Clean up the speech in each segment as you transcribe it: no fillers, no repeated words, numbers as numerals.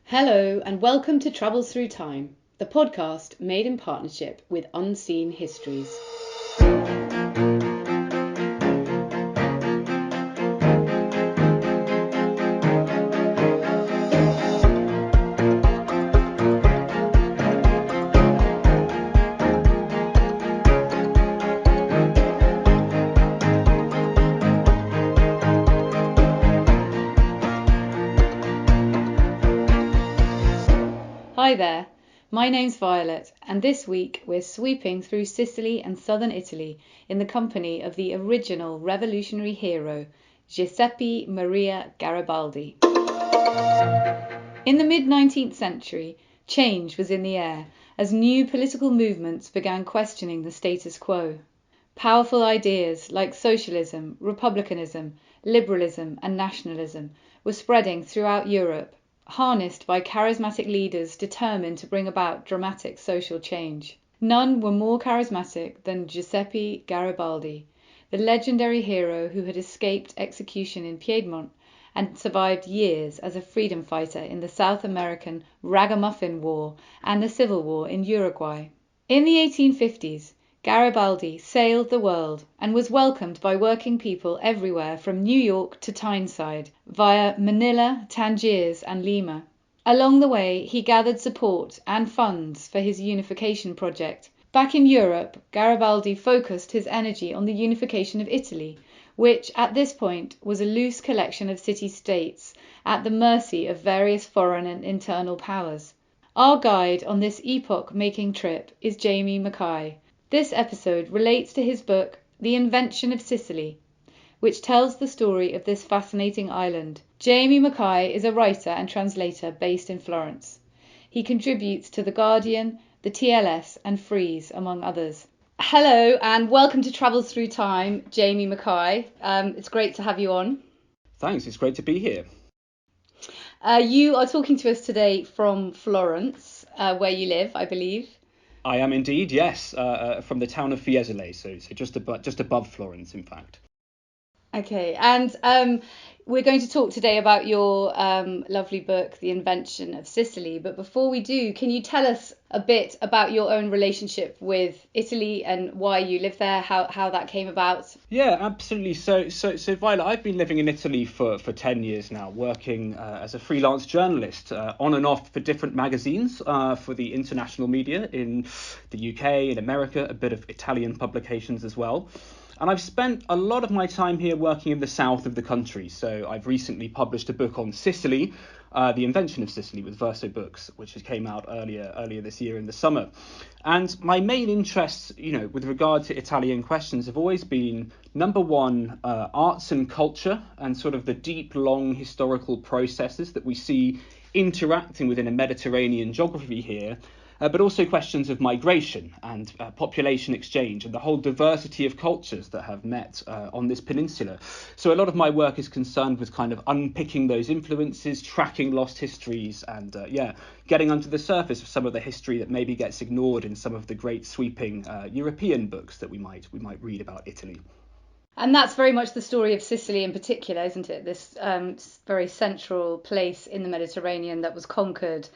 Hello and welcome to Travels Through Time, the podcast made in partnership with Unseen Histories. Hi there, my name's Violet, and this week we're sweeping through Sicily and Southern Italy in the company of the original revolutionary hero, Giuseppe Maria Garibaldi. In the mid-19th century, change was in the air as new political movements began questioning the status quo. Powerful ideas like socialism, republicanism, liberalism, and nationalism were spreading throughout Europe, harnessed by charismatic leaders determined to bring about dramatic social change. None were more charismatic than Giuseppe Garibaldi, the legendary hero who had escaped execution in Piedmont and survived years as a freedom fighter in the South American Ragamuffin War and the Civil War in Uruguay. In the 1850s, Garibaldi sailed the world and was welcomed by working people everywhere from New York to Tyneside, via Manila, Tangiers and Lima. Along the way, he gathered support and funds for his unification project. Back in Europe, Garibaldi focused his energy on the unification of Italy, which at this point was a loose collection of city-states at the mercy of various foreign and internal powers. Our guide on this epoch-making trip is Jamie Mackay. This episode relates to his book, The Invention of Sicily, which tells the story of this fascinating island. Jamie Mackay is a writer and translator based in Florence. He contributes to The Guardian, the TLS and Frieze, among others. Hello and welcome to Travels Through Time, Jamie Mackay. It's great to have you on. Thanks, it's great to be here. You are talking to us today from Florence, where you live, I believe. I am indeed, yes, from the town of Fiesole, so just above Florence, in fact. Okay, and we're going to talk today about your lovely book, The Invention of Sicily. But before we do, can you tell us a bit about your own relationship with Italy and why you live there, how that came about? Yeah, absolutely. So Violet, I've been living in Italy for 10 years now, working as a freelance journalist on and off for different magazines for the international media in the UK, in America, a bit of Italian publications as well. And I've spent a lot of my time here working in the south of the country. So I've recently published a book on Sicily, The Invention of Sicily, with Verso Books, which came out earlier this year in the summer. And my main interests, with regard to Italian questions have always been, number one, arts and culture and sort of the deep, long historical processes that we see interacting within a Mediterranean geography here. But also questions of migration and population exchange and the whole diversity of cultures that have met on this peninsula. So a lot of my work is concerned with kind of unpicking those influences, tracking lost histories, and getting under the surface of some of the history that maybe gets ignored in some of the great sweeping European books that we might read about Italy. And that's very much the story of Sicily in particular, isn't it? This very central place in the Mediterranean that was conquered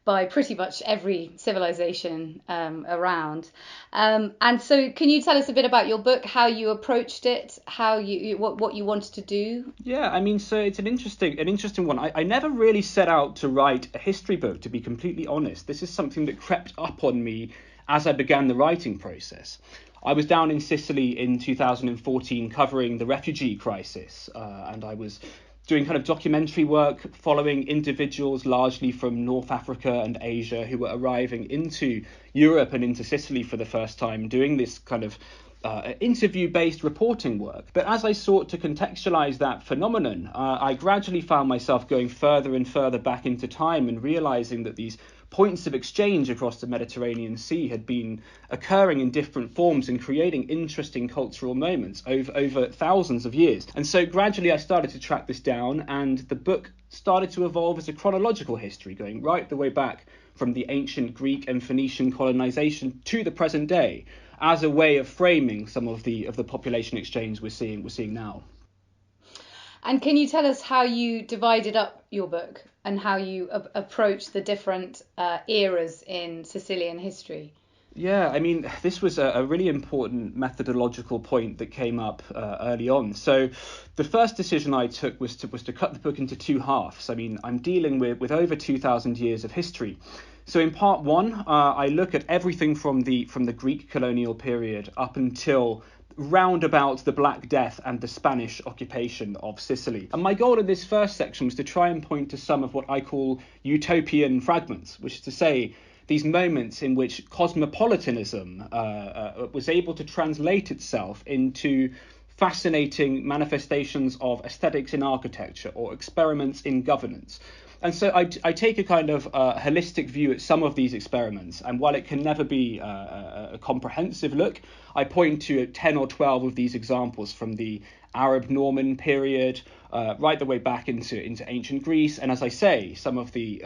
by pretty much every civilization around. And so can you tell us a bit about your book, how you approached it, what you wanted to do? Yeah, I mean, so it's an interesting one. I never really set out to write a history book, to be completely honest. This is something that crept up on me as I began the writing process. I was down in Sicily in 2014 covering the refugee crisis, and I was doing kind of documentary work following individuals largely from North Africa and Asia who were arriving into Europe and into Sicily for the first time, doing this kind of interview-based reporting work. But as I sought to contextualize that phenomenon, I gradually found myself going further and further back into time and realizing that these points of exchange across the Mediterranean Sea had been occurring in different forms and creating interesting cultural moments over thousands of years. And so gradually I started to track this down, and the book started to evolve as a chronological history, going right the way back from the ancient Greek and Phoenician colonization to the present day, as a way of framing some of the population exchange we're seeing now. And can you tell us how you divided up your book? and how you approach the different eras in Sicilian history. Yeah, I mean, this was a really important methodological point that came up early on. So the first decision I took was to cut the book into two halves. I mean, I'm dealing with over 2,000 years of history. So in part one, I look at everything from the Greek colonial period up until round about the Black Death and the Spanish occupation of Sicily. And my goal in this first section was to try and point to some of what I call utopian fragments, which is to say, these moments in which cosmopolitanism was able to translate itself into fascinating manifestations of aesthetics in architecture or experiments in governance. And so I take a kind of holistic view at some of these experiments, and while it can never be a comprehensive look, I point to 10 or 12 of these examples from the Arab Norman period, right the way back into ancient Greece, and as I say, some of the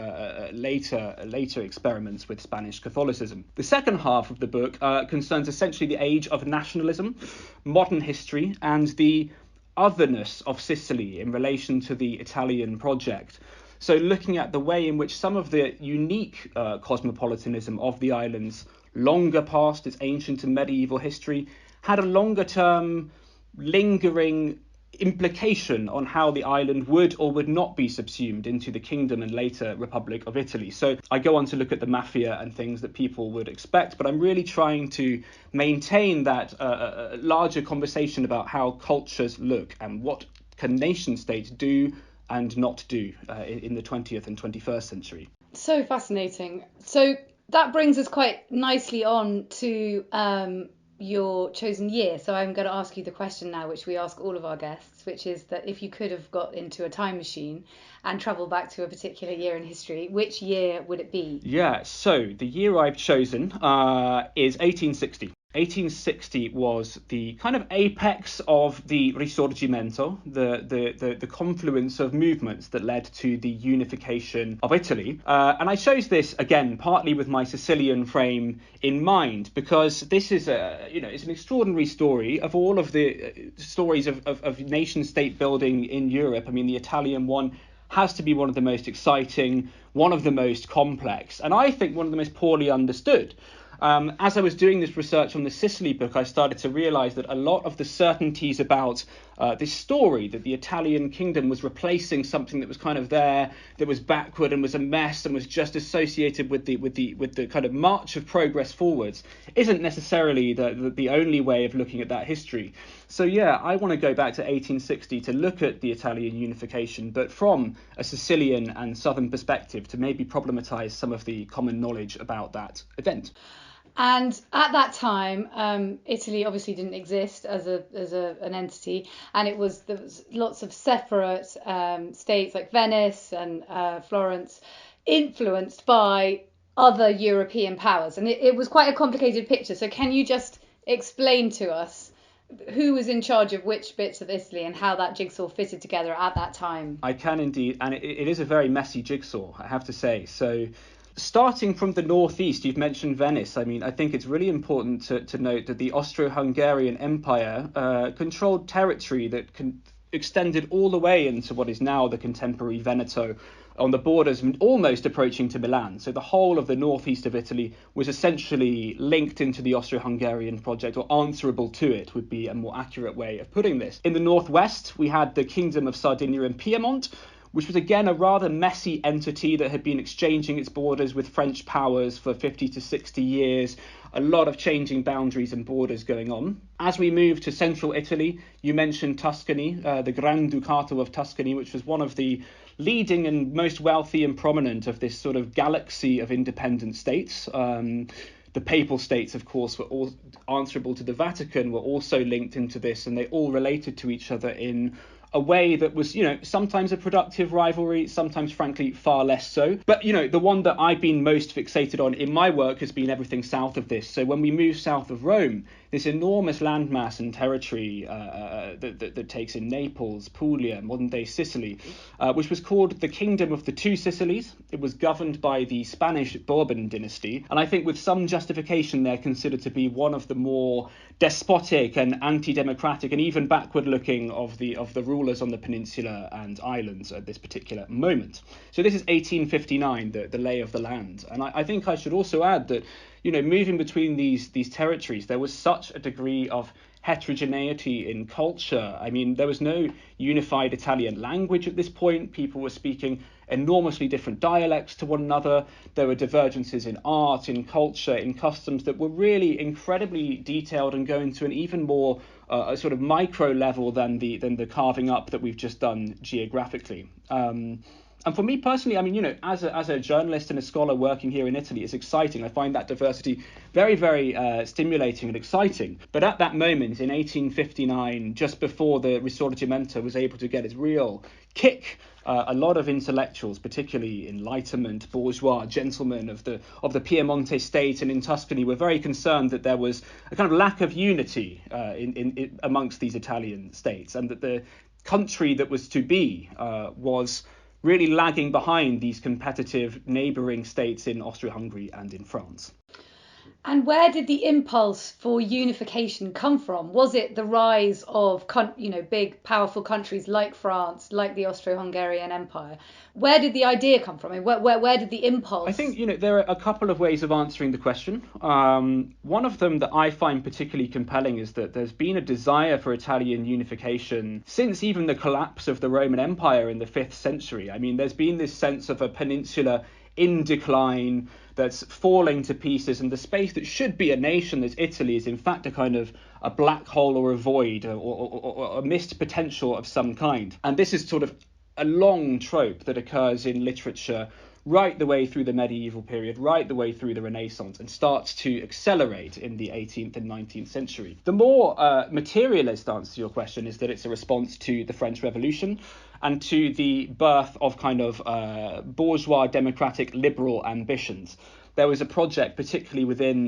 later experiments with Spanish Catholicism. The second half of the book concerns essentially the age of nationalism, modern history, and the otherness of Sicily in relation to the Italian project. So looking at the way in which some of the unique cosmopolitanism of the islands, longer past its ancient and medieval history, had a longer term, lingering implication on how the island would or would not be subsumed into the kingdom and later Republic of Italy. So I go on to look at the mafia and things that people would expect, but I'm really trying to maintain that larger conversation about how cultures look and what can nation states do and not do in the 20th and 21st century. So fascinating. So that brings us quite nicely on to your chosen year. So I'm going to ask you the question now, which we ask all of our guests, which is that if you could have got into a time machine and travel back to a particular year in history, which year would it be? Yeah, so the year I've chosen is 1860. 1860 was the kind of apex of the Risorgimento, the confluence of movements that led to the unification of Italy. And I chose this, again, partly with my Sicilian frame in mind, because this is it's an extraordinary story of all of the stories of nation-state building in Europe. I mean, the Italian one has to be one of the most exciting, one of the most complex, and I think one of the most poorly understood. As I was doing this research on the Sicily book, I started to realise that a lot of the certainties about this story, that the Italian kingdom was replacing something that was kind of there, that was backward and was a mess and was just associated with the kind of march of progress forwards, isn't necessarily the only way of looking at that history. So yeah, I want to go back to 1860 to look at the Italian unification, but from a Sicilian and Southern perspective, to maybe problematise some of the common knowledge about that event. And at that time, Italy obviously didn't exist as an entity, and there was lots of separate states like Venice and Florence, influenced by other European powers, and it was quite a complicated picture. So can you just explain to us who was in charge of which bits of Italy and how that jigsaw fitted together at that time? I can indeed, and it is a very messy jigsaw, I have to say. So starting from the northeast, you've mentioned Venice. I mean, I think it's really important to note that the Austro-Hungarian Empire controlled territory that extended all the way into what is now the contemporary Veneto, on the borders almost approaching to Milan. So the whole of the northeast of Italy was essentially linked into the Austro-Hungarian project, or answerable to it would be a more accurate way of putting this. In the northwest, we had the Kingdom of Sardinia and Piedmont, which was again a rather messy entity that had been exchanging its borders with French powers for 50 to 60 years, a lot of changing boundaries and borders going on. As we move to central Italy, you mentioned Tuscany, the Grand Ducato of Tuscany, which was one of the leading and most wealthy and prominent of this sort of galaxy of independent states. The Papal States, of course, were all answerable to the Vatican, were also linked into this, and they all related to each other in a way that was, sometimes a productive rivalry, sometimes, frankly, far less so. But, the one that I've been most fixated on in my work has been everything south of this. So when we move south of Rome, this enormous landmass and territory that takes in Naples, Puglia, modern-day Sicily, which was called the Kingdom of the Two Sicilies. It was governed by the Spanish Bourbon dynasty, and I think with some justification they're considered to be one of the more despotic and anti-democratic and even backward-looking of the ruling rulers on the peninsula and islands at this particular moment. So this is 1859, the lay of the land. And I think I should also add that, moving between these territories, there was such a degree of heterogeneity in culture. I mean, there was no unified Italian language at this point. People were speaking enormously different dialects to one another. There were divergences in art, in culture, in customs that were really incredibly detailed and going to an even more a sort of micro level than the carving up that we've just done geographically. And for me personally, I mean, as a journalist and a scholar working here in Italy, it's exciting. I find that diversity very, very stimulating and exciting. But at that moment in 1859, just before the Risorgimento was able to get its real kick, a lot of intellectuals, particularly Enlightenment, bourgeois, gentlemen of the Piemonte state and in Tuscany, were very concerned that there was a kind of lack of unity in amongst these Italian states, and that the country that was to be was really lagging behind these competitive neighbouring states in Austria-Hungary and in France. And where did the impulse for unification come from? Was it the rise of, big, powerful countries like France, like the Austro-Hungarian Empire? Where did the idea come from? I mean, where did the impulse? I think, there are a couple of ways of answering the question. One of them that I find particularly compelling is that there's been a desire for Italian unification since even the collapse of the Roman Empire in the 5th century. I mean, there's been this sense of a peninsula in decline that's falling to pieces, and the space that should be a nation as Italy is in fact a kind of a black hole or a void or a missed potential of some kind. And this is sort of a long trope that occurs in literature right the way through the medieval period, right the way through the Renaissance, and starts to accelerate in the 18th and 19th century. The more materialist answer to your question is that it's a response to the French Revolution and to the birth of kind of bourgeois, democratic, liberal ambitions. There was a project, particularly within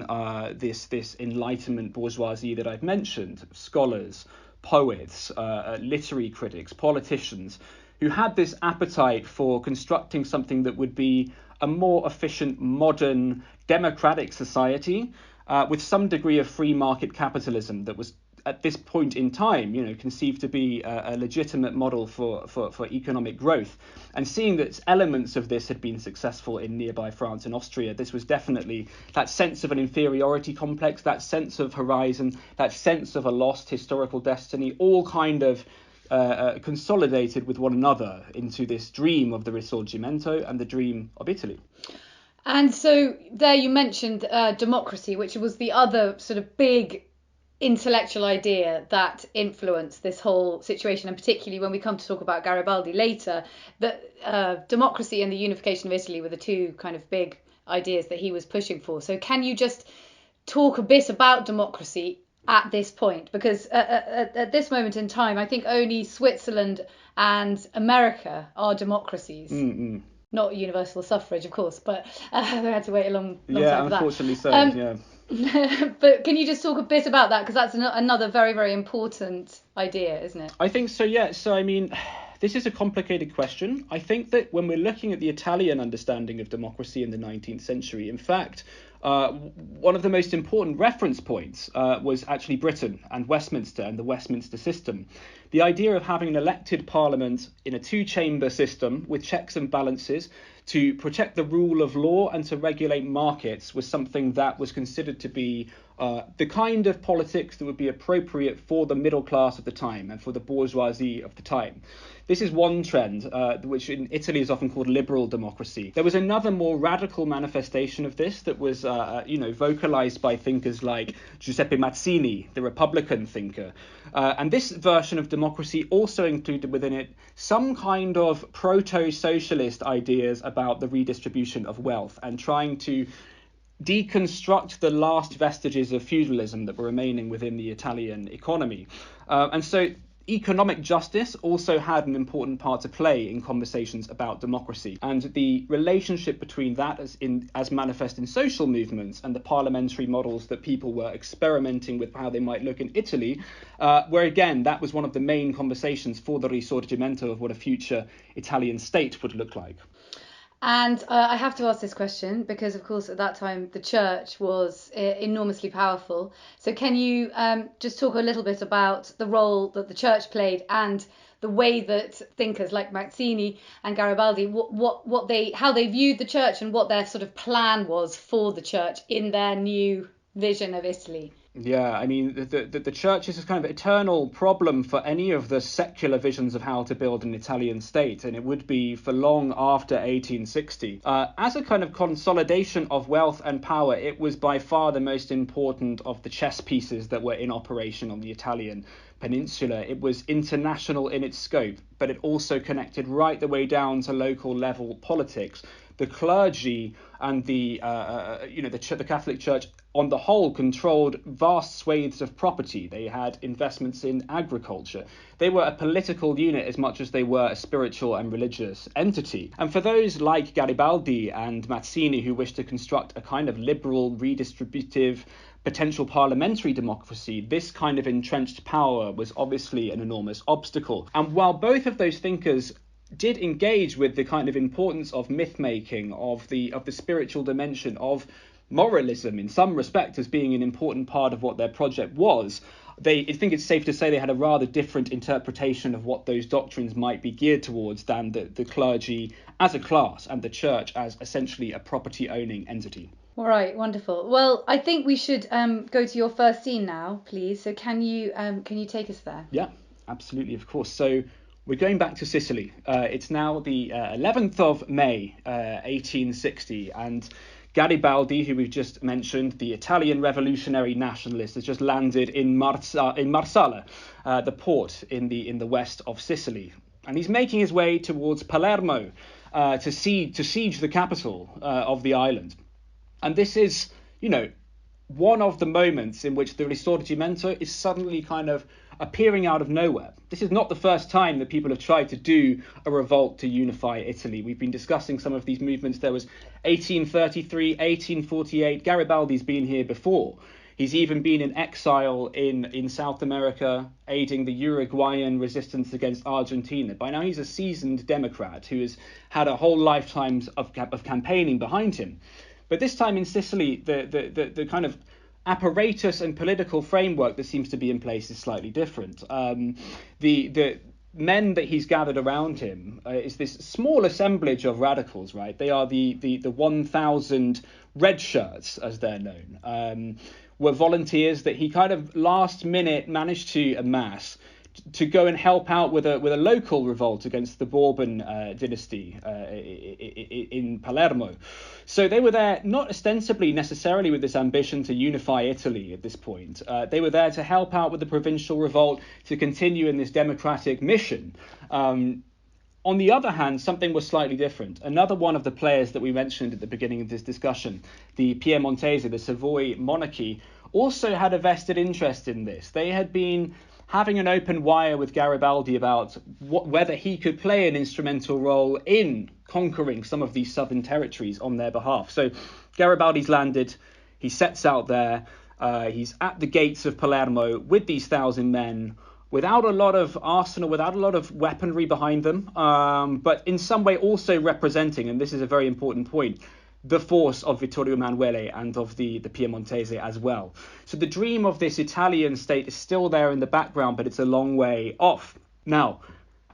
this Enlightenment bourgeoisie that I've mentioned, scholars, poets, literary critics, politicians, who had this appetite for constructing something that would be a more efficient, modern, democratic society with some degree of free market capitalism that was, at this point in time, conceived to be a legitimate model for economic growth. And seeing that elements of this had been successful in nearby France and Austria, this was definitely that sense of an inferiority complex, that sense of horizon, that sense of a lost historical destiny, all kind of consolidated with one another into this dream of the Risorgimento and the dream of Italy. And so there you mentioned democracy, which was the other sort of big intellectual idea that influenced this whole situation, and particularly when we come to talk about Garibaldi later, that democracy and the unification of Italy were the two kind of big ideas that he was pushing for. So can you just talk a bit about democracy at this point? Because at this moment in time, I think only Switzerland and America are democracies. Mm-mm. Not universal suffrage, of course, but we had to wait a long time for that. Unfortunately so, yeah. But can you just talk a bit about that? Because that's another very, very important idea, isn't it? I think so, yeah. So, I mean, this is a complicated question. I think that when we're looking at the Italian understanding of democracy in the 19th century, in fact, one of the most important reference points was actually Britain and Westminster and the Westminster system. The idea of having an elected parliament in a two-chamber system with checks and balances to protect the rule of law and to regulate markets was something that was considered to be the kind of politics that would be appropriate for the middle class of the time and for the bourgeoisie of the time. This is one trend, which in Italy is often called liberal democracy. There was another more radical manifestation of this that was, vocalized by thinkers like Giuseppe Mazzini, the Republican thinker. And this version of democracy also included within it some kind of proto-socialist ideas about the redistribution of wealth and trying to deconstruct the last vestiges of feudalism that were remaining within the Italian economy. And so economic justice also had an important part to play in conversations about democracy, and the relationship between that as manifest in social movements and the parliamentary models that people were experimenting with how they might look in Italy, where again that was one of the main conversations for the Risorgimento of what a future Italian state would look like. And I have to ask this question because, of course, at that time, the church was enormously powerful. So can you just talk a little bit about the role that the church played and the way that thinkers like Mazzini and Garibaldi, how they viewed the church and what their sort of plan was for the church in their new vision of Italy. Yeah, I mean, the church is a kind of eternal problem for any of the secular visions of how to build an Italian state, and it would be for long after 1860. As a kind of consolidation of wealth and power, it was by far the most important of the chess pieces that were in operation on the Italian peninsula. It was international in its scope, but it also connected right the way down to local level politics. The clergy and the Catholic Church on the whole controlled vast swathes of property. They had investments in agriculture. They were a political unit as much as they were a spiritual and religious entity. And for those like Garibaldi and Mazzini who wished to construct a kind of liberal, redistributive, potential parliamentary democracy, this kind of entrenched power was obviously an enormous obstacle. And while both of those thinkers did engage with the kind of importance of myth-making, of the spiritual dimension, of moralism in some respect as being an important part of what their project was, I think it's safe to say they had a rather different interpretation of what those doctrines might be geared towards than the clergy as a class and the church as essentially a property-owning entity. All right, wonderful. Well, I think we should go to your first scene now, please. So can you take us there? Yeah, absolutely, of course. So we're going back to Sicily. It's now the 11th of May, 1860, and Garibaldi, who we've just mentioned, the Italian revolutionary nationalist, has just landed in Marsala, the port in the west of Sicily, and he's making his way towards Palermo to siege the capital of the island. And this is, one of the moments in which the Risorgimento is suddenly kind of appearing out of nowhere. This is not the first time that people have tried to do a revolt to unify Italy. We've been discussing some of these movements. There was 1833, 1848. Garibaldi's been here before. He's even been in exile in South America, aiding the Uruguayan resistance against Argentina. By now he's a seasoned Democrat who has had a whole lifetime of campaigning behind him. But this time in Sicily, the kind of apparatus and political framework that seems to be in place is slightly different. The men that he's gathered around him is this small assemblage of radicals, right? They are the 1,000 red shirts, as they're known, were volunteers that he kind of last minute managed to amass to go and help out with a local revolt against the Bourbon dynasty in Palermo. So they were there not ostensibly necessarily with this ambition to unify Italy at this point. They were there to help out with the provincial revolt, to continue in this democratic mission. On the other hand, something was slightly different. Another one of the players that we mentioned at the beginning of this discussion, the Piemontese, the Savoy monarchy, also had a vested interest in this. They had been having an open wire with Garibaldi about whether he could play an instrumental role in conquering some of these southern territories on their behalf. So Garibaldi's landed, he sets out there, he's at the gates of Palermo with these 1,000 men, without a lot of arsenal, without a lot of weaponry behind them, but in some way also representing, and this is a very important point, the force of Vittorio Emanuele and of the Piemontese as well. So the dream of this Italian state is still there in the background, but it's a long way off. Now,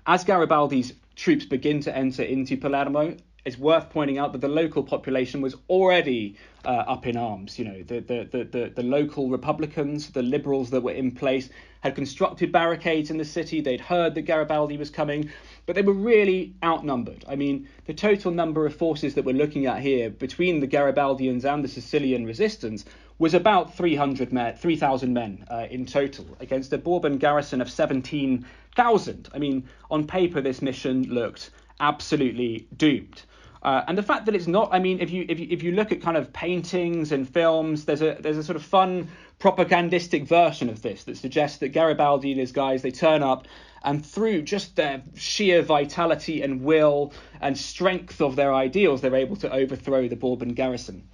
as Garibaldi's troops begin to enter into Palermo, it's worth pointing out that the local population was already up in arms. The local Republicans, the liberals that were in place, had constructed barricades in the city. They'd heard that Garibaldi was coming, but they were really outnumbered. I mean, the total number of forces that we're looking at here between the Garibaldians and the Sicilian resistance was about 3,000 men in total against a Bourbon garrison of 17,000. I mean, on paper, this mission looked absolutely doomed. And the fact that it's not, I mean, if you look at kind of paintings and films, there's a sort of fun propagandistic version of this that suggests that Garibaldi and his guys, they turn up and through just their sheer vitality and will and strength of their ideals, they're able to overthrow the Bourbon garrison.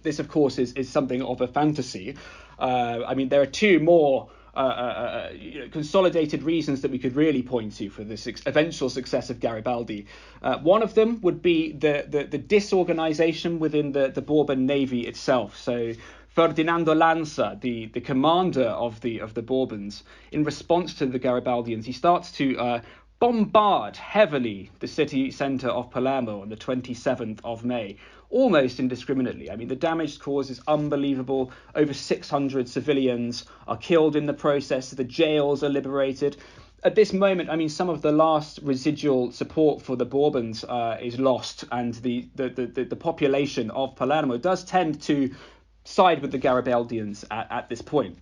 This, of course, is something of a fantasy. I mean, there are two more consolidated reasons that we could really point to for this eventual success of Garibaldi. One of them would be the disorganization within the Bourbon navy itself. So Ferdinando Lanza, the commander of the Bourbons, in response to the Garibaldians, he starts to bombard heavily the city centre of Palermo on the 27th of May, almost indiscriminately. I mean, the damage caused is unbelievable. Over 600 civilians are killed in the process. The jails are liberated. At this moment, I mean, some of the last residual support for the Bourbons is lost, and the population of Palermo does tend to side with the Garibaldians at this point.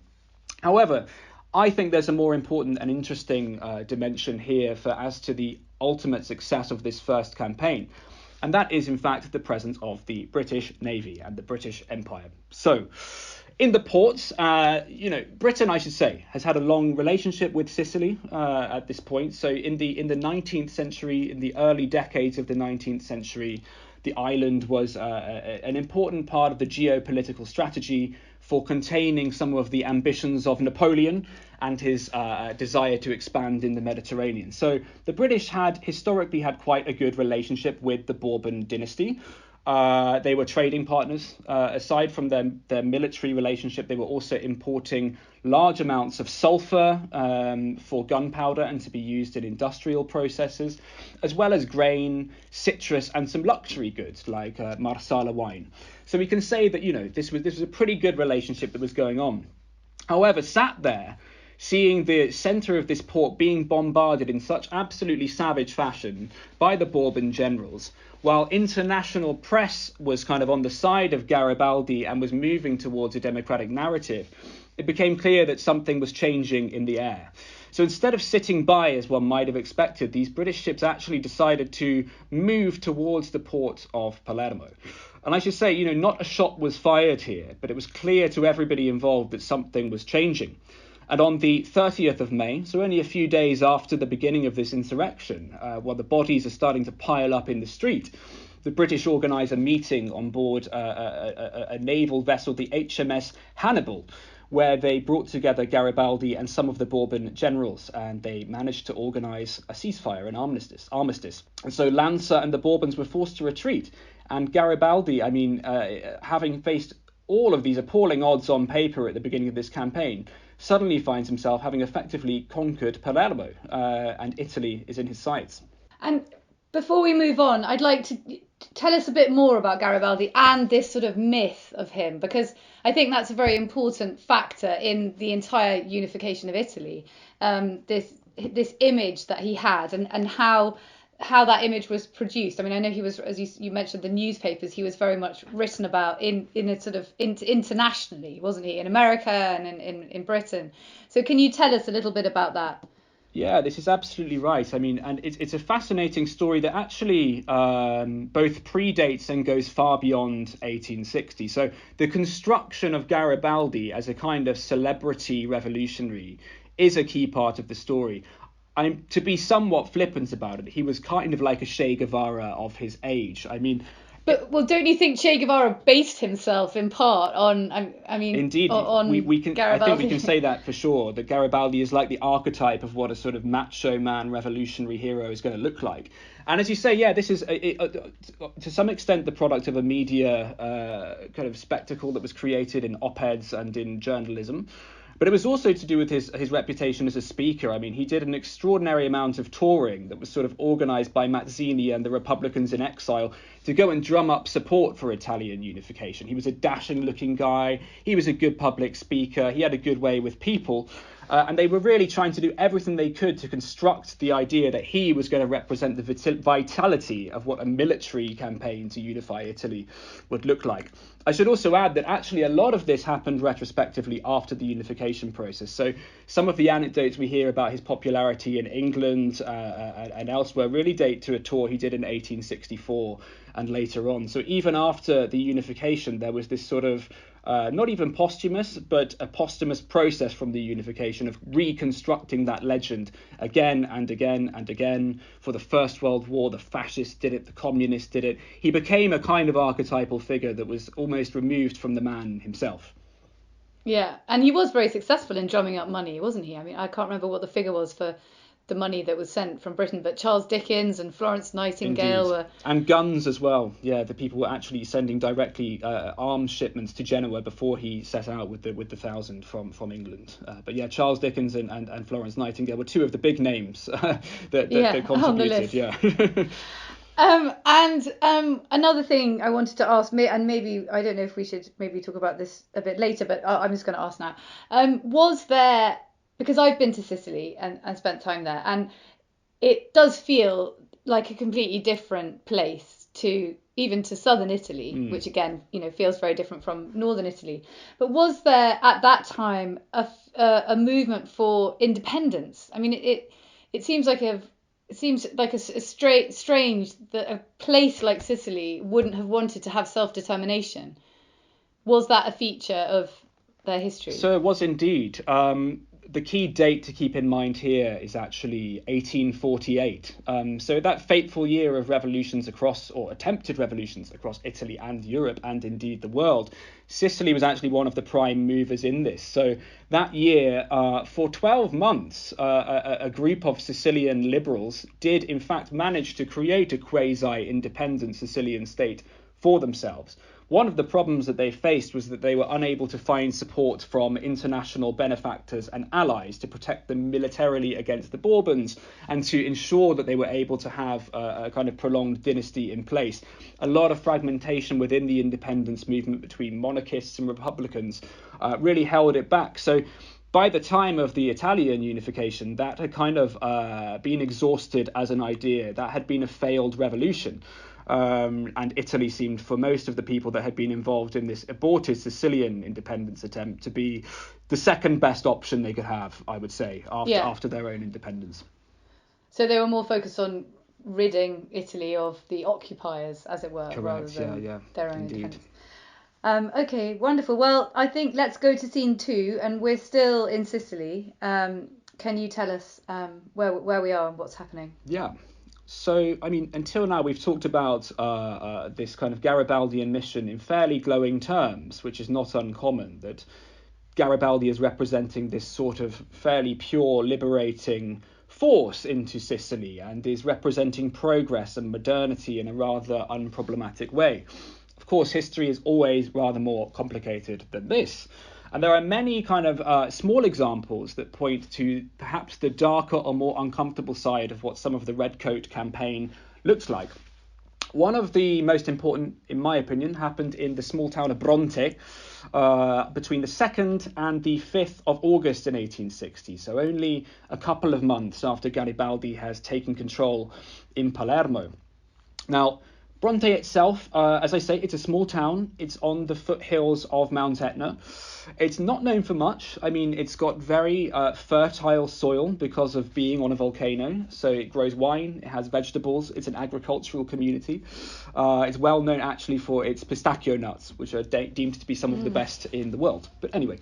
However, I think there's a more important and interesting dimension here as to the ultimate success of this first campaign. And that is, in fact, the presence of the British Navy and the British Empire. So, in the ports, Britain, I should say, has had a long relationship with Sicily at this point. So, in the 19th century, in the early decades of the 19th century, the island was an important part of the geopolitical strategy for containing some of the ambitions of Napoleon and his desire to expand in the Mediterranean. So the British had historically had quite a good relationship with the Bourbon dynasty. They were trading partners. Aside from their military relationship, they were also importing large amounts of sulfur for gunpowder and to be used in industrial processes, as well as grain, citrus, and some luxury goods like Marsala wine. So we can say that this was a pretty good relationship that was going on. However, sat there, seeing the centre of this port being bombarded in such absolutely savage fashion by the Bourbon generals, while international press was kind of on the side of Garibaldi and was moving towards a democratic narrative, it became clear that something was changing in the air. So instead of sitting by, as one might have expected, these British ships actually decided to move towards the port of Palermo. And I should say, not a shot was fired here, but it was clear to everybody involved that something was changing. And on the 30th of May, so only a few days after the beginning of this insurrection, while the bodies are starting to pile up in the street, the British organise a meeting on board a naval vessel, the HMS Hannibal, where they brought together Garibaldi and some of the Bourbon generals, and they managed to organise a ceasefire, an armistice. And so Lanza and the Bourbons were forced to retreat. And Garibaldi, having faced all of these appalling odds on paper at the beginning of this campaign, suddenly finds himself having effectively conquered Palermo, and Italy is in his sights. And before we move on, I'd like to tell us a bit more about Garibaldi and this sort of myth of him, because I think that's a very important factor in the entire unification of Italy. This image that he had and how that image was produced. I mean, I know he was, as you mentioned, the newspapers, he was very much written about in a sort of internationally, wasn't he, in America and in Britain. So can you tell us a little bit about that? Yeah, this is absolutely right. I mean, and it's a fascinating story that actually both predates and goes far beyond 1860. So the construction of Garibaldi as a kind of celebrity revolutionary is a key part of the story. To be somewhat flippant about it, he was kind of like a Che Guevara of his age. I mean, well, don't you think Che Guevara based himself in part on? Indeed, we can. Garibaldi? I think we can say that for sure. That Garibaldi is like the archetype of what a sort of macho man revolutionary hero is going to look like. And as you say, yeah, this is to some extent the product of a media kind of spectacle that was created in op-eds and in journalism. But it was also to do with his reputation as a speaker. I mean, he did an extraordinary amount of touring that was sort of organised by Mazzini and the Republicans in exile to go and drum up support for Italian unification. He was a dashing-looking guy. He was a good public speaker. He had a good way with people. And they were really trying to do everything they could to construct the idea that he was going to represent the vitality of what a military campaign to unify Italy would look like. I should also add that actually a lot of this happened retrospectively after the unification process. So some of the anecdotes we hear about his popularity in England and elsewhere really date to a tour he did in 1864 and later on. So even after the unification, there was this sort of not even posthumous, but a posthumous process from the unification of reconstructing that legend again and again and again. For the First World War, the fascists did it, the communists did it. He became a kind of archetypal figure that was almost removed from the man himself. Yeah, and he was very successful in drumming up money, wasn't he? I mean, I can't remember what the figure was for the money that was sent from Britain, but Charles Dickens and Florence Nightingale Indeed. were... And guns as well. Yeah, the people were actually sending directly arms shipments to Genoa before he set out with the 1,000 from England. But yeah, Charles Dickens and Florence Nightingale were two of the big names that contributed. Yeah. Another thing I wanted to ask, and maybe I don't know if we should maybe talk about this a bit later, but I'm just going to ask now. Was there, because I've been to Sicily and spent time there, and it does feel like a completely different place to even to southern Italy, which again, feels very different from northern Italy. But was there at that time a movement for independence? I mean, it seems like a strange that a place like Sicily wouldn't have wanted to have self-determination. Was that a feature of their history? So it was indeed. The key date to keep in mind here is actually 1848. So that fateful year of revolutions attempted revolutions across Italy and Europe, and indeed the world. Sicily was actually one of the prime movers in this. So that year, for 12 months, a group of Sicilian liberals did in fact manage to create a quasi-independent Sicilian state for themselves. One of the problems that they faced was that they were unable to find support from international benefactors and allies to protect them militarily against the Bourbons and to ensure that they were able to have a kind of prolonged dynasty in place. A lot of fragmentation within the independence movement between monarchists and republicans really held it back. So by the time of the Italian unification, that had kind of been exhausted as an idea. That had been a failed revolution. And Italy seemed, for most of the people that had been involved in this aborted Sicilian independence attempt, to be the second best option they could have, I would say, after their own independence. So they were more focused on ridding Italy of the occupiers, as it were, Correct, rather than their own indeed. independence. Okay, wonderful. Well, I think let's go to scene 2, and we're still in Sicily. Can you tell us where we are and what's happening? Yeah. So, I mean, until now, we've talked about this kind of Garibaldian mission in fairly glowing terms, which is not uncommon, that Garibaldi is representing this sort of fairly pure, liberating force into Sicily and is representing progress and modernity in a rather unproblematic way. Of course, history is always rather more complicated than this. And there are many kind of small examples that point to perhaps the darker or more uncomfortable side of what some of the Redcoat campaign looks like. One of the most important, in my opinion, happened in the small town of Bronte between the 2nd and the 5th of August in 1860. So only a couple of months after Garibaldi has taken control in Palermo. Now, Bronte itself, as I say, it's a small town. It's on the foothills of Mount Etna. It's not known for much. I mean, it's got very fertile soil because of being on a volcano. So it grows wine, it has vegetables, it's an agricultural community. It's well known actually for its pistachio nuts, which are deemed to be some of the best in the world. But anyway,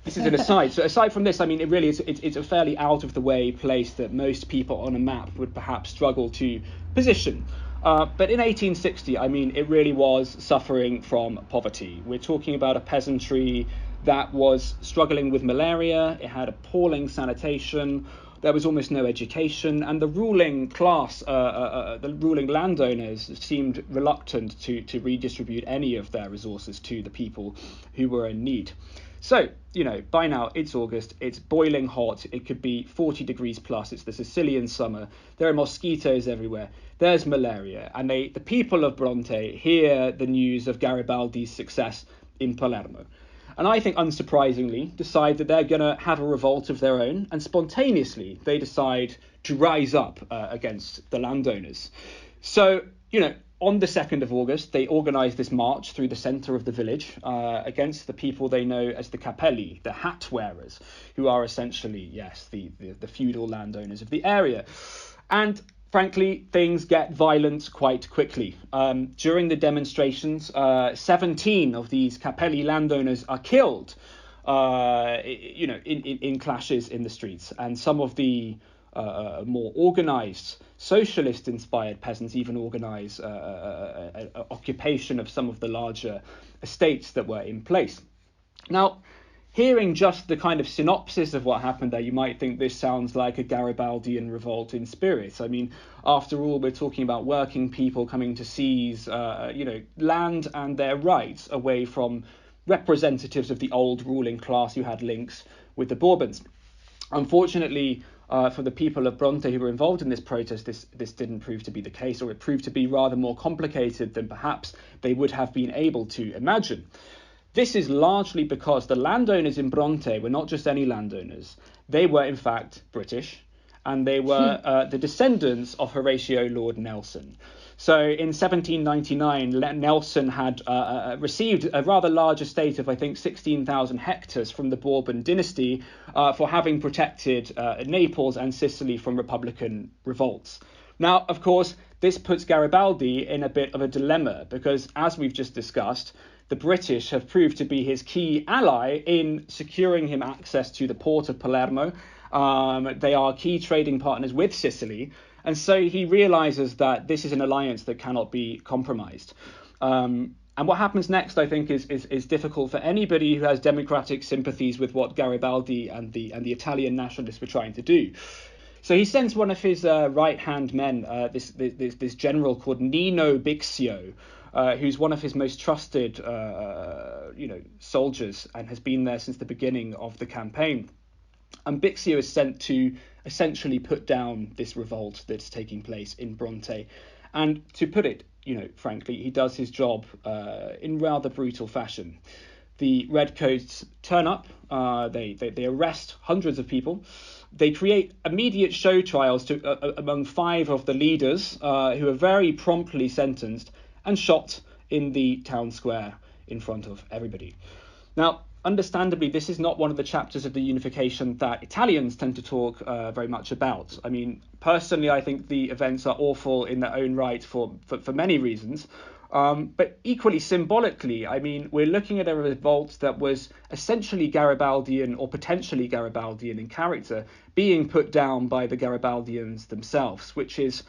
this is an aside. So aside from this, I mean, it really is, it's a fairly out of the way place that most people on a map would perhaps struggle to position. But in 1860, I mean, it really was suffering from poverty. We're talking about a peasantry that was struggling with malaria. It had appalling sanitation. There was almost no education. And the ruling class, the ruling landowners seemed reluctant to redistribute any of their resources to the people who were in need. So, by now it's August, it's boiling hot, it could be 40 degrees plus, it's the Sicilian summer, there are mosquitoes everywhere, there's malaria, and the people of Bronte hear the news of Garibaldi's success in Palermo. And I think, unsurprisingly, decide that they're going to have a revolt of their own, and spontaneously they decide to rise up against the landowners. So, on the 2nd of August, they organise this march through the centre of the village against the people they know as the capelli, the hat wearers, who are essentially, the feudal landowners of the area. And frankly, things get violent quite quickly. During the demonstrations, 17 of these capelli landowners are killed, in clashes in the streets. And some of the more organised, socialist-inspired peasants even organise occupation of some of the larger estates that were in place. Now, hearing just the kind of synopsis of what happened there, you might think this sounds like a Garibaldian revolt in spirit. I mean, after all, we're talking about working people coming to seize, land and their rights away from representatives of the old ruling class who had links with the Bourbons. Unfortunately, for the people of Bronte who were involved in this protest, this didn't prove to be the case, or it proved to be rather more complicated than perhaps they would have been able to imagine. This is largely because the landowners in Bronte were not just any landowners. They were, in fact, British, and they were the descendants of Horatio Lord Nelson. So in 1799, Nelson had received a rather large estate of, I think, 16,000 hectares from the Bourbon dynasty for having protected Naples and Sicily from Republican revolts. Now, of course, this puts Garibaldi in a bit of a dilemma because, as we've just discussed, the British have proved to be his key ally in securing him access to the port of Palermo. They are key trading partners with Sicily. And so he realizes that this is an alliance that cannot be compromised. And what happens next, I think, is difficult for anybody who has democratic sympathies with what Garibaldi and the Italian nationalists were trying to do. So he sends one of his right-hand men, this general called Nino Bixio, who's one of his most trusted, soldiers and has been there since the beginning of the campaign. And Bixio is sent to essentially put down this revolt that's taking place in Bronte. And to put it, frankly, he does his job in rather brutal fashion. The Redcoats turn up, they arrest hundreds of people. They create immediate show trials among 5 of the leaders who are very promptly sentenced and shot in the town square in front of everybody. Now, understandably, this is not one of the chapters of the unification that Italians tend to talk very much about. I mean, personally, I think the events are awful in their own right for many reasons. But equally symbolically, I mean, we're looking at a revolt that was essentially Garibaldian or potentially Garibaldian in character being put down by the Garibaldians themselves, which is,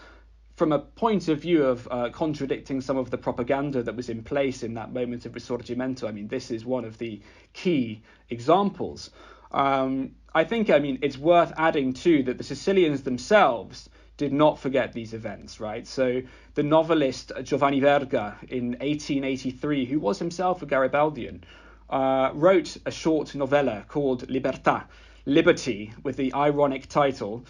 from a point of view of contradicting some of the propaganda that was in place in that moment of Risorgimento, I mean, this is one of the key examples. I think, it's worth adding, too, that the Sicilians themselves did not forget these events, right? So the novelist Giovanni Verga in 1883, who was himself a Garibaldian, wrote a short novella called Libertà, Liberty, with the ironic title,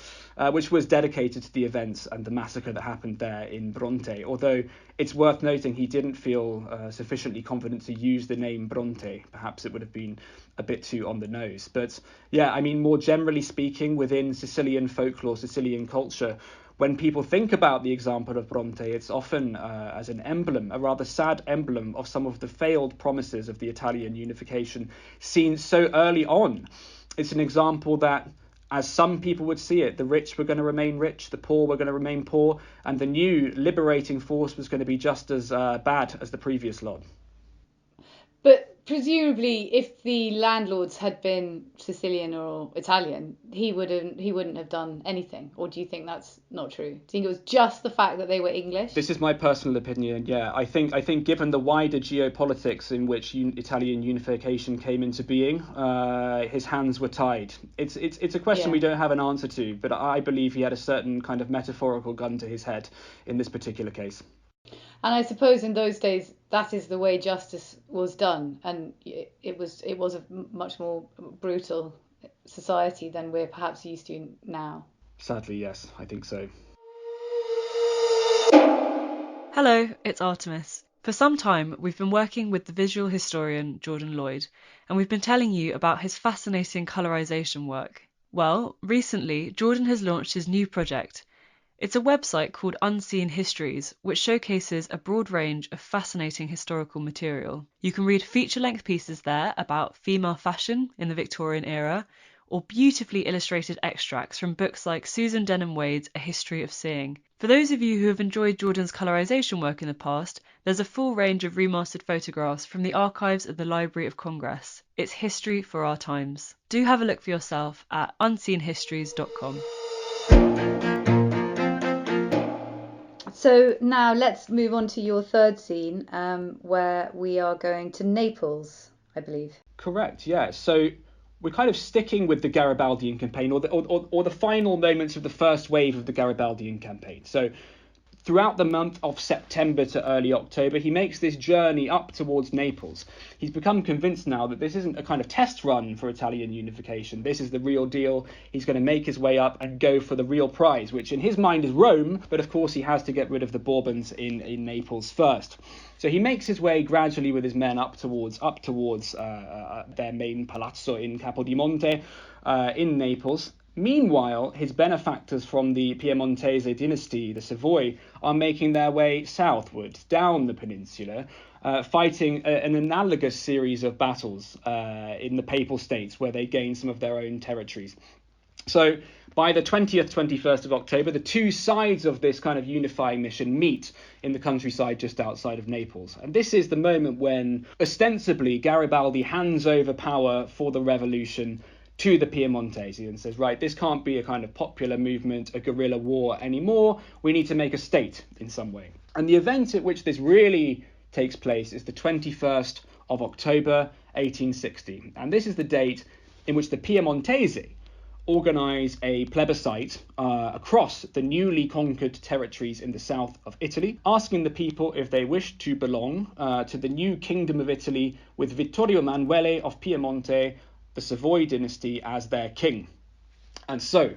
which was dedicated to the events and the massacre that happened there in Bronte. Although it's worth noting he didn't feel sufficiently confident to use the name Bronte. Perhaps it would have been a bit too on the nose. But yeah, more generally speaking, within Sicilian folklore, Sicilian culture, when people think about the example of Bronte, it's often as an emblem, a rather sad emblem of some of the failed promises of the Italian unification seen so early on. It's an example that, as some people would see it, the rich were going to remain rich, the poor were going to remain poor, and the new liberating force was going to be just as bad as the previous lot. But presumably, if the landlords had been Sicilian or Italian, he wouldn't have done anything. Or do you think that's not true? Do you think it was just the fact that they were English? This is my personal opinion. Yeah, I think given the wider geopolitics in which Italian unification came into being, his hands were tied. It's a question we don't have an answer to, but I believe he had a certain kind of metaphorical gun to his head in this particular case. And I suppose in those days that is the way justice was done, and it was a much more brutal society than we're perhaps used to now. Sadly, yes, I think so. Hello, it's Artemis. For some time, we've been working with the visual historian Jordan Lloyd, and we've been telling you about his fascinating colorization work. Well, recently, Jordan has launched his new project. It's a website called Unseen Histories, which showcases a broad range of fascinating historical material. You can read feature-length pieces there about female fashion in the Victorian era, or beautifully illustrated extracts from books like Susan Denham-Wade's A History of Seeing. For those of you who have enjoyed Jordan's colorization work in the past, there's a full range of remastered photographs from the archives of the Library of Congress. It's history for our times. Do have a look for yourself at unseenhistories.com. So now let's move on to your third scene, where we are going to Naples, I believe. Correct, yeah. So we're kind of sticking with the Garibaldian campaign, or the final moments of the first wave of the Garibaldian campaign. So throughout the month of September to early October, he makes this journey up towards Naples. He's become convinced now that this isn't a kind of test run for Italian unification. This is the real deal. He's going to make his way up and go for the real prize, which in his mind is Rome, but of course he has to get rid of the Bourbons in Naples first. So he makes his way gradually with his men up towards their main palazzo in Capodimonte in Naples. Meanwhile, his benefactors from the Piemontese dynasty, the Savoy, are making their way southward, down the peninsula, fighting an analogous series of battles in the Papal States, where they gain some of their own territories. So by the 20th, 21st of October, the two sides of this kind of unifying mission meet in the countryside just outside of Naples. And this is the moment when, ostensibly, Garibaldi hands over power for the revolution to the Piemontese and says, right, this can't be a kind of popular movement, a guerrilla war anymore. We need to make a state in some way. And the event at which this really takes place is the 21st of October, 1860. And this is the date in which the Piemontese organise a plebiscite across the newly conquered territories in the south of Italy, asking the people if they wish to belong to the new Kingdom of Italy with Vittorio Emanuele of Piemonte, the Savoy dynasty, as their king. And so,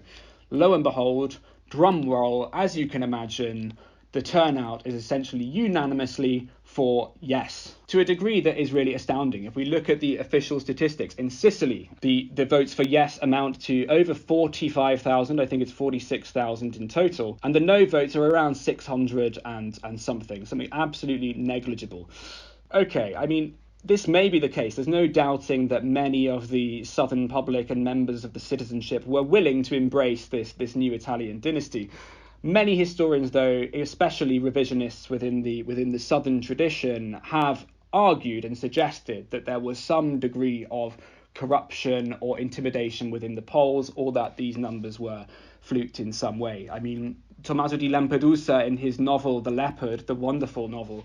lo and behold, drum roll, as you can imagine, the turnout is essentially unanimously for yes, to a degree that is really astounding. If we look at the official statistics, in Sicily, the votes for yes amount to over 45,000, I think it's 46,000 in total, and the no votes are around 600 and something absolutely negligible. Okay, I mean, this may be the case. There's no doubting that many of the southern public and members of the citizenship were willing to embrace this new Italian dynasty. Many historians, though, especially revisionists within the southern tradition, have argued and suggested that there was some degree of corruption or intimidation within the polls, or that these numbers were fluked in some way. I mean, Tommaso di Lampedusa, in his novel The Leopard, the wonderful novel,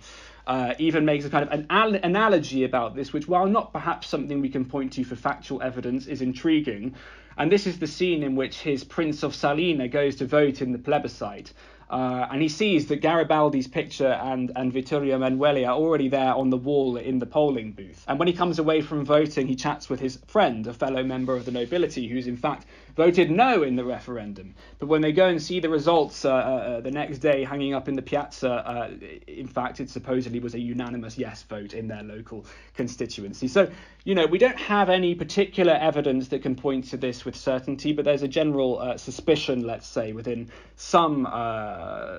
even makes a kind of an analogy about this, which, while not perhaps something we can point to for factual evidence, is intriguing. And this is the scene in which his Prince of Salina goes to vote in the plebiscite. And he sees that Garibaldi's picture and Vittorio Emanuele are already there on the wall in the polling booth. And when he comes away from voting, he chats with his friend, a fellow member of the nobility, who's in fact voted no in the referendum. But when they go and see the results the next day hanging up in the piazza, in fact, it supposedly was a unanimous yes vote in their local constituency. So, you know, we don't have any particular evidence that can point to this with certainty, but there's a general suspicion, let's say, within some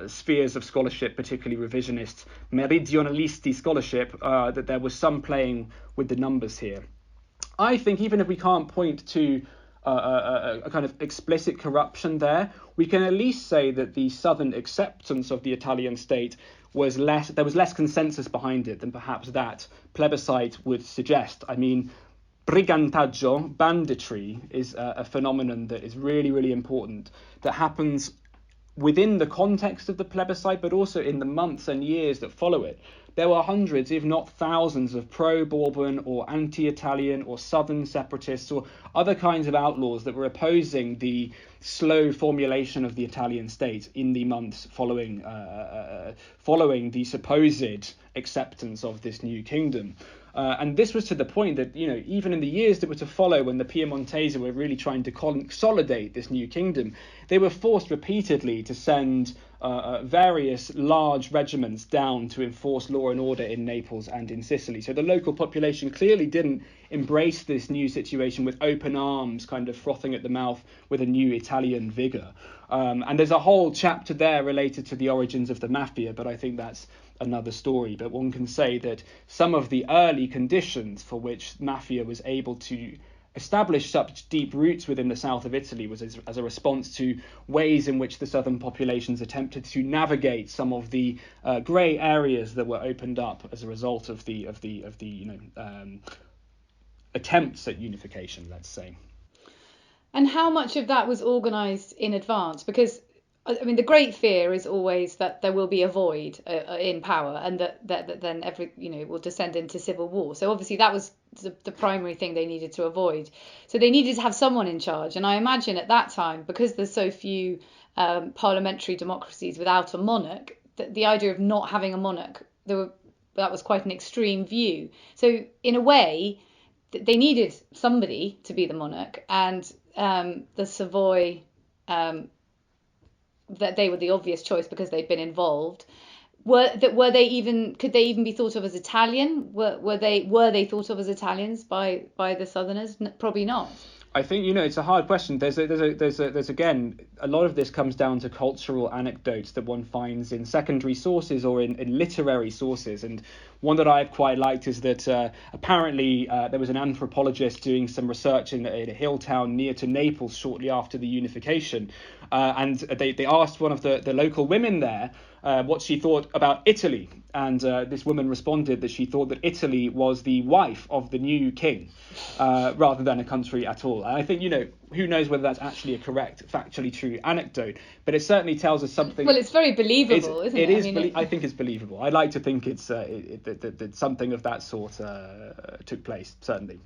spheres of scholarship, particularly revisionist, meridionalisti scholarship, that there was some playing with the numbers here. I think even if we can't point to a kind of explicit corruption there, we can at least say that the southern acceptance of the Italian state was less, there was less consensus behind it than perhaps that plebiscite would suggest. I mean, brigantaggio, banditry, is a phenomenon that is really, really important, that happens within the context of the plebiscite, but also in the months and years that follow it. There were hundreds, if not thousands, of pro-Bourbon or anti-Italian or southern separatists or other kinds of outlaws that were opposing the slow formulation of the Italian state in the months following the supposed acceptance of this new kingdom. And this was to the point that, you know, even in the years that were to follow, when the Piemontese were really trying to consolidate this new kingdom, they were forced repeatedly to send various large regiments down to enforce law and order in Naples and in Sicily. So the local population clearly didn't embrace this new situation with open arms, kind of frothing at the mouth with a new Italian vigour. And there's a whole chapter there related to the origins of the mafia, but I think that's another story. But one can say that some of the early conditions for which mafia was able to establish such deep roots within the south of Italy was as a response to ways in which the southern populations attempted to navigate some of the grey areas that were opened up as a result of the attempts at unification, let's say. And how much of that was organised in advance? Because, I mean, the great fear is always that there will be a void in power, and that then will descend into civil war. So obviously that was the primary thing they needed to avoid. So they needed to have someone in charge. And I imagine at that time, because there's so few parliamentary democracies without a monarch, the idea of not having a monarch, that was quite an extreme view. So in a way, they needed somebody to be the monarch, and the Savoy, that they were the obvious choice because they'd been involved. Could they even be thought of as Italian? Were they thought of as Italians by the Southerners? Probably not. I think, it's a hard question. There's again, a lot of this comes down to cultural anecdotes that one finds in secondary sources or in literary sources. And one that I've quite liked is that apparently there was an anthropologist doing some research in a hill town near to Naples shortly after the unification. And they asked one of the local women there what she thought about Italy. And this woman responded that she thought that Italy was the wife of the new king rather than a country at all. And I think, who knows whether that's actually a correct, factually true anecdote, but it certainly tells us something. Well, it's very believable, isn't it? I think it's believable. I'd like to think it's that something of that sort took place, certainly.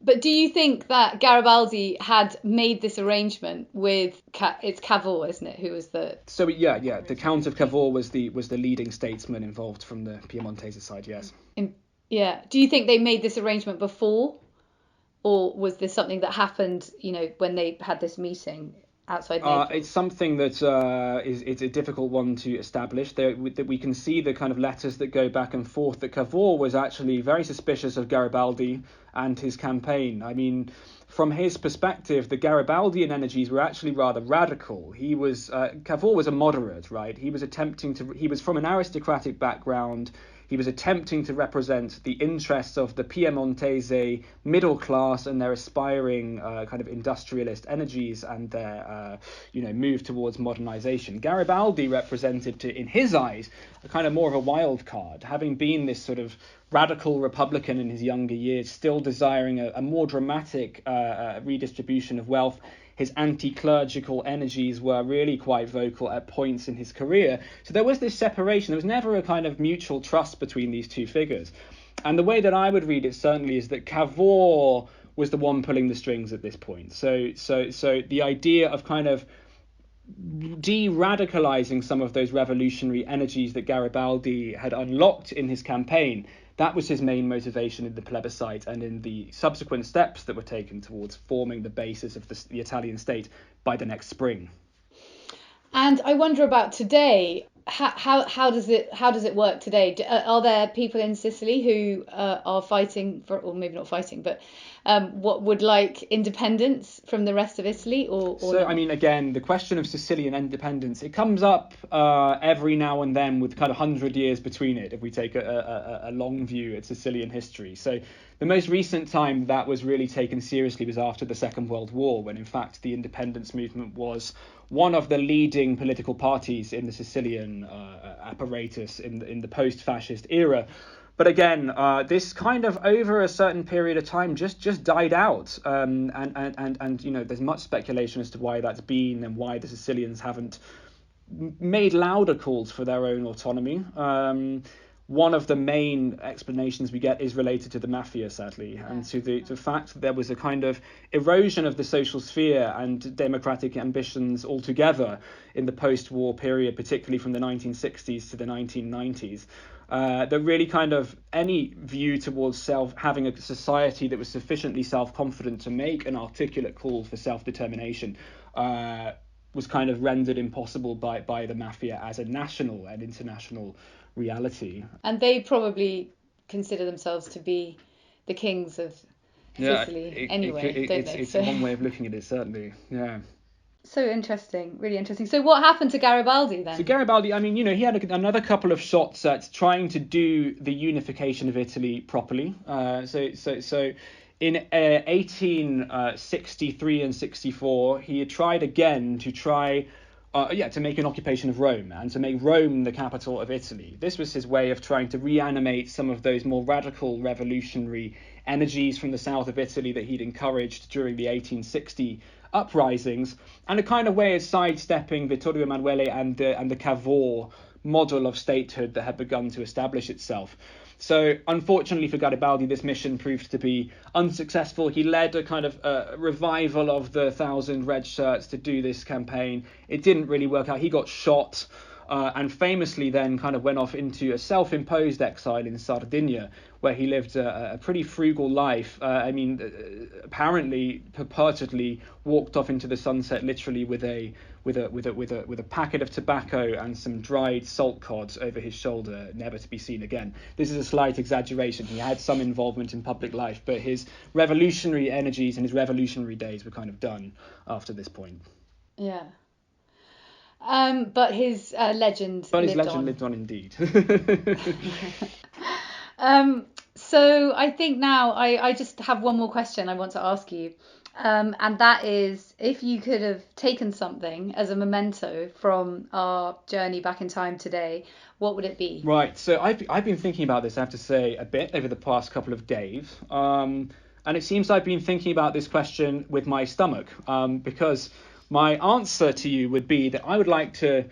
But do you think that Garibaldi had made this arrangement with it's Cavour, isn't it, who was the... So yeah, the Count of Cavour was the leading statesman involved from the Piemontese side, yes. Yeah. Do you think they made this arrangement before, or was this something that happened, when they had this meeting outside Naples? It's something that it's a difficult one to establish. That we can see the kind of letters that go back and forth. That Cavour was actually very suspicious of Garibaldi and his campaign. I mean, from his perspective, the Garibaldian energies were actually rather radical. Cavour was a moderate, right? He was from an aristocratic background. He was attempting to represent the interests of the Piemontese middle class and their aspiring kind of industrialist energies and their move towards modernization. Garibaldi represented, in his eyes, a kind of more of a wild card, having been this sort of radical republican in his younger years, still desiring a more dramatic redistribution of wealth. His anti-clerical energies were really quite vocal at points in his career. So there was this separation. There was never a kind of mutual trust between these two figures. And the way that I would read it certainly is that Cavour was the one pulling the strings at this point. So the idea of kind of de-radicalizing some of those revolutionary energies that Garibaldi had unlocked in his campaign, that was his main motivation in the plebiscite and in the subsequent steps that were taken towards forming the basis of the Italian state by the next spring. And I wonder about today. How does it work today? Are there people in Sicily who are fighting for, or maybe not fighting, but what would like independence from the rest of Italy, or so not? I mean, again, the question of Sicilian independence, it comes up every now and then with kind of 100 years between it, if we take a long view at Sicilian history. So the most recent time that was really taken seriously was after the Second World War, when in fact the independence movement was one of the leading political parties in the Sicilian apparatus in the post-fascist era. But again, this kind of over a certain period of time just died out, and there's much speculation as to why that's been and why the Sicilians haven't made louder calls for their own autonomy. One of the main explanations we get is related to the mafia, sadly, and to the fact that there was a kind of erosion of the social sphere and democratic ambitions altogether in the post-war period, particularly from the 1960s to the 1990s. That really kind of any view towards having a society that was sufficiently self-confident to make an articulate call for self-determination was kind of rendered impossible by the mafia as a national and international reality. And they probably consider themselves to be the kings of Sicily anyway, don't they? It's one way of looking at it, certainly. Yeah. So interesting, really interesting. So what happened to Garibaldi then? So Garibaldi, I mean, he had another couple of shots at trying to do the unification of Italy properly. So in 1863 and 64, he had tried again to make an occupation of Rome and to make Rome the capital of Italy. This was his way of trying to reanimate some of those more radical revolutionary energies from the south of Italy that he'd encouraged during the 1860 uprisings, and a kind of way of sidestepping Vittorio Emanuele and the Cavour model of statehood that had begun to establish itself. So unfortunately for Garibaldi, this mission proved to be unsuccessful. He led a kind of revival of the 1,000 red shirts to do this campaign. It didn't really work out. He got shot. And famously then kind of went off into a self-imposed exile in Sardinia, where he lived a pretty frugal life. Apparently, purportedly walked off into the sunset literally with a packet of tobacco and some dried salt cod over his shoulder, never to be seen again. This is a slight exaggeration. He had some involvement in public life, but his revolutionary energies and his revolutionary days were kind of done after this point. Yeah. But his legend lived on indeed. So I think now I just have one more question I want to ask you. And that is, if you could have taken something as a memento from our journey back in time today, what would it be? Right. So I've been thinking about this, I have to say, a bit over the past couple of days. And it seems I've been thinking about this question with my stomach, because my answer to you would be that I would like to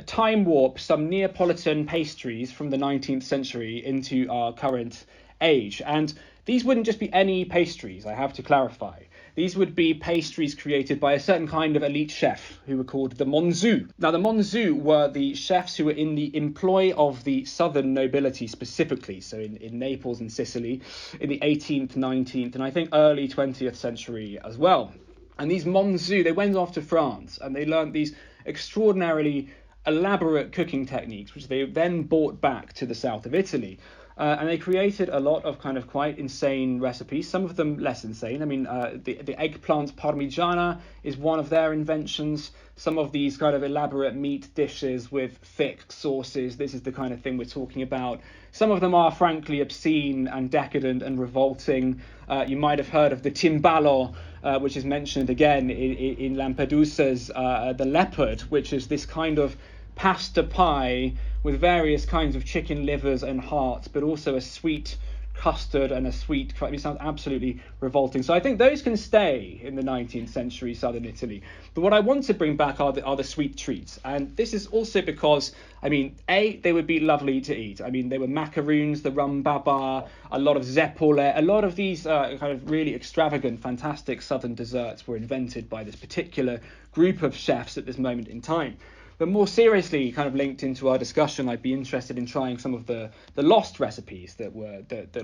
time warp some Neapolitan pastries from the 19th century into our current age. And these wouldn't just be any pastries, I have to clarify. These would be pastries created by a certain kind of elite chef who were called the Monzu. Now, the Monzu were the chefs who were in the employ of the southern nobility specifically, so in Naples and Sicily, in the 18th, 19th, and I think early 20th century as well. And these Monzu, they went off to France and they learned these extraordinarily elaborate cooking techniques, which they then brought back to the south of Italy. And they created a lot of kind of quite insane recipes, some of them less insane. I mean, the eggplant parmigiana is one of their inventions. Some of these kind of elaborate meat dishes with thick sauces, this is the kind of thing we're talking about. Some of them are frankly obscene and decadent and revolting. You might have heard of the timballo, which is mentioned again in Lampedusa's The Leopard, which is this kind of pasta pie with various kinds of chicken livers and hearts, but also a sweet custard and a sweet... It sounds absolutely revolting. So I think those can stay in the 19th century southern Italy. But what I want to bring back are the sweet treats. And this is also because, I mean, they would be lovely to eat. I mean, they were macaroons, the rum baba, a lot of zeppole, a lot of these kind of really extravagant, fantastic southern desserts were invented by this particular group of chefs at this moment in time. But more seriously, kind of linked into our discussion, I'd be interested in trying some of the lost recipes that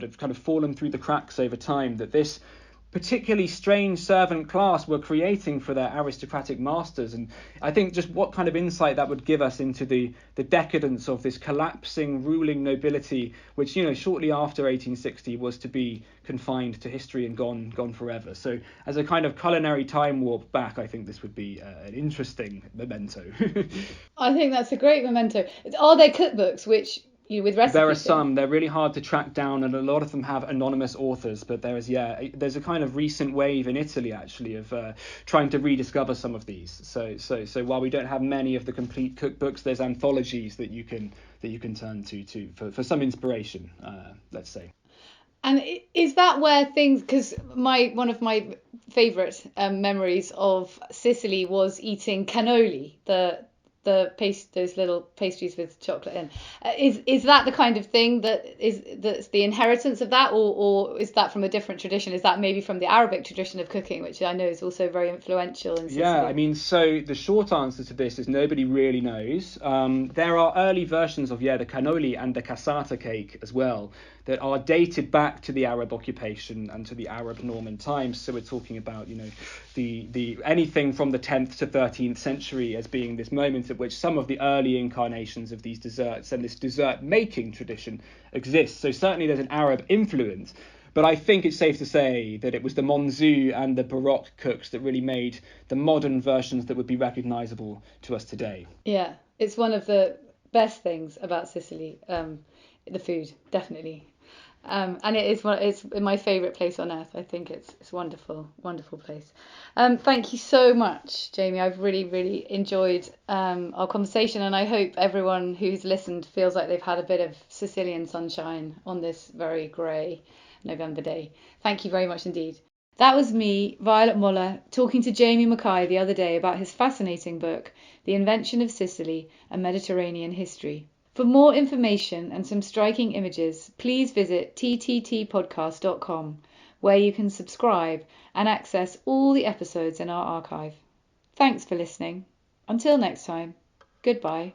have kind of fallen through the cracks over time, that this particularly strange servant class were creating for their aristocratic masters. And I think just what kind of insight that would give us into the decadence of this collapsing ruling nobility, which, you know, shortly after 1860 was to be confined to history and gone forever. So as a kind of culinary time warp back, I think this would be an interesting memento. I think that's a great memento. Are there cookbooks with recipes? There are some. They're really hard to track down, and a lot of them have anonymous authors. But there's a kind of recent wave in Italy actually of trying to rediscover some of these. So while we don't have many of the complete cookbooks, there's anthologies that you can turn to for some inspiration. Let's say. And is that where things? Because one of my favourite memories of Sicily was eating cannoli, those little pastries with chocolate in. Is that the kind of thing that's the inheritance of that, or is that from a different tradition? Is that maybe from the Arabic tradition of cooking, which I know is also very influential in Sicily? Yeah, I mean, so the short answer to this is nobody really knows. There are early versions of the cannoli and the cassata cake as well that are dated back to the Arab occupation and to the Arab Norman times. So we're talking about, you know, the anything from the 10th to 13th century as being this moment at which some of the early incarnations of these desserts and this dessert making tradition exists. So certainly there's an Arab influence. But I think it's safe to say that it was the Monzu and the Baroque cooks that really made the modern versions that would be recognisable to us today. Yeah, it's one of the best things about Sicily, the food, definitely. And it's my favourite place on earth. I think it's a wonderful, wonderful place. Thank you so much, Jamie. I've really, really enjoyed our conversation, and I hope everyone who's listened feels like they've had a bit of Sicilian sunshine on this very grey November day. Thank you very much indeed. That was me, Violet Muller, talking to Jamie Mackay the other day about his fascinating book, The Invention of Sicily, A Mediterranean History. For more information and some striking images, please visit tttpodcast.com, where you can subscribe and access all the episodes in our archive. Thanks for listening. Until next time, goodbye.